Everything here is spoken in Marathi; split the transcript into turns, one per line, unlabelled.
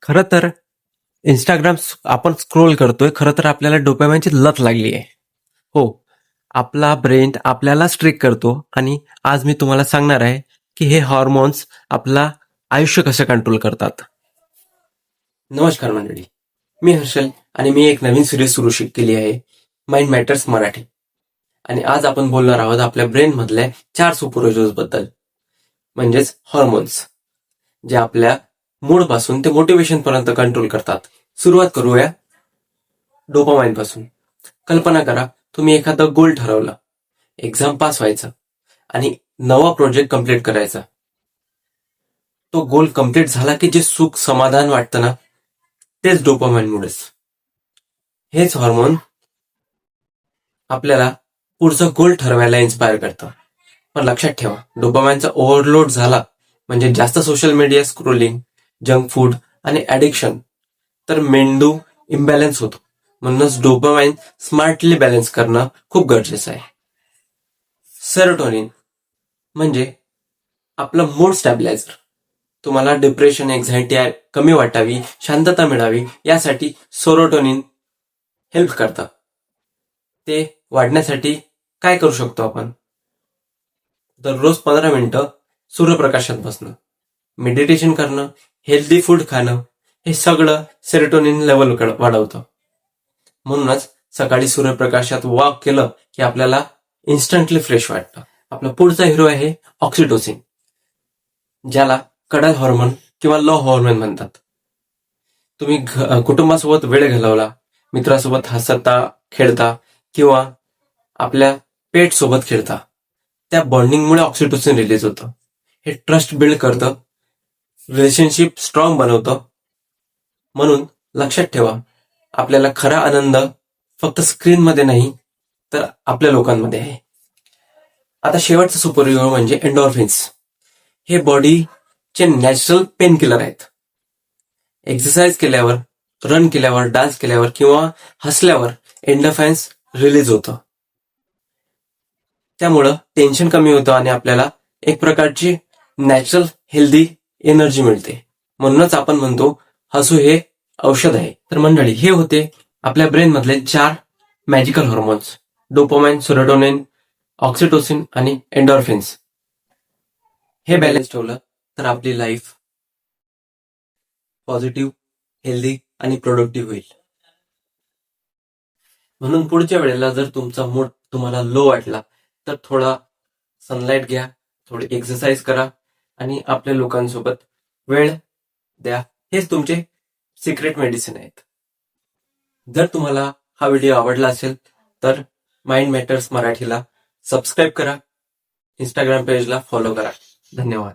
खरं तर इंस्टाग्राम आपण स्क्रोल करतोय, खरं तर आपल्याला डोपामाइनची लत लागली आहे. हो, आपला ब्रेन आपल्याला ट्रिक करतो आणि आज मी तुम्हाला सांगणार आहे की हे हॉर्मोन्स आपला आयुष्य कसं कंट्रोल करतात. नमस्कार मंडळी, मी हर्षल आणि मी एक नवीन सिरीज सुरू केली आहे, माइंड मॅटर्स मराठी. आणि आज आपण बोलणार आहोत आपल्या ब्रेन मधल्या 4 सुपरहिरोज बद्दल, म्हणजेच हॉर्मोन्स, जे आपल्या मूड पासून ते मोटिवेशन पर्यंत कंट्रोल करतात. सुरुवात करूया डोपामाइन पासून. कल्पना करा, तुम्ही एखादा गोल ठरवला, एक्झाम पास व्हायचं आणि नवा प्रोजेक्ट कम्प्लीट करायचा. तो गोल कम्प्लीट झाला की जे सुख समाधान वाटतं ना, तेच डोपामाइनमुळेच. हेच हॉर्मोन आपल्याला पुढचा गोल ठरवायला इन्स्पायर करतं. पण लक्षात ठेवा, डोपामाइनचा ओव्हरलोड झाला म्हणजे जास्त social media scrolling, junk food आणि ॲडिक्शन, तर मेंदू इम्बॅलन्स होतो. म्हणूनच डोपामाइन स्मार्टली बॅलन्स करणं खूप गरजेचं आहे. सेरोटोनिन म्हणजे आपलं मूड स्टॅबिलायझर. तुम्हाला डिप्रेशन, एन्झायटी कमी वाटावी, शांतता मिळावी यासाठी सेरोटोनिन हेल्प करतं. ते वाढण्यासाठी काय करू शकतो आपण? दररोज 15 मिनिटं सूर्यप्रकाशात बसणं, मेडिटेशन करणं, हेल्दी फूड खाणं, हे सगळं सेरोटोनिन लेवल वाढवतं. म्हणूनच सकाळी सूर्यप्रकाशात वॉक केलं की आपल्याला इन्स्टंटली फ्रेश वाटतं. आपला पुढचा हिरो आहे ऑक्सिटोसिन, ज्याला कडल हॉर्मोन किंवा लव हॉर्मोन म्हणतात. तुम्ही कुटुंबासोबत वेळ घालवला, मित्रासोबत हसता खेळता किंवा आपल्या पेट सोबत खेळता, त्या बॉन्डिंगमुळे ऑक्सिटोसिन रिलीज होतं. हे ट्रस्ट बिल्ड करतं, रिलेशनशिप स्ट्रॉंग बनवतं. म्हणून लक्षात ठेवा, आपल्याला खरा आनंद फक्त स्क्रीनमध्ये नाही तर आपल्या लोकांमध्ये आहे. आता शेवटचं सुपर हिरो म्हणजे एंडोर्फिन्स. हे बॉडीचे नॅचरल पेन किलर आहेत. एक्सरसाइज केल्यावर, रन केल्यावर, डान्स केल्यावर किंवा हसल्यावर एंडोर्फिन्स रिलीज होतं. त्यामुळं टेन्शन कमी होतं आणि आपल्याला एक प्रकारची नॅचरल हेल्दी एनर्जी मिळते. म्हणूनच आपण म्हणतो हसू हे औषध आहे. तर मंडळी, हे होते आपल्या ब्रेन मधले 4 magical hormones: dopamine, serotonin, oxytocin आणि एंडोर्फिन्स. हे बॅलन्स ठेवलं तर आपली लाईफ पॉझिटिव्ह, हेल्दी आणि प्रोडक्टिव्ह होईल. म्हणून पुढच्या वेळेला जर तुमचा मूड तुम्हाला लो वाटला तर थोडा सनलाईट घ्या, थोडी एक्सरसाइज करा आणि आपल्या लोकांसोबत वेळ द्या. हेच तुमचे सिक्रेट मेडिसिन आहेत. जर तुम्हाला हा व्हिडिओ आवडला असेल तर माइंड मॅटर्स मराठीला सबस्क्राईब करा, इंस्टाग्राम पेजला फॉलो करा. धन्यवाद.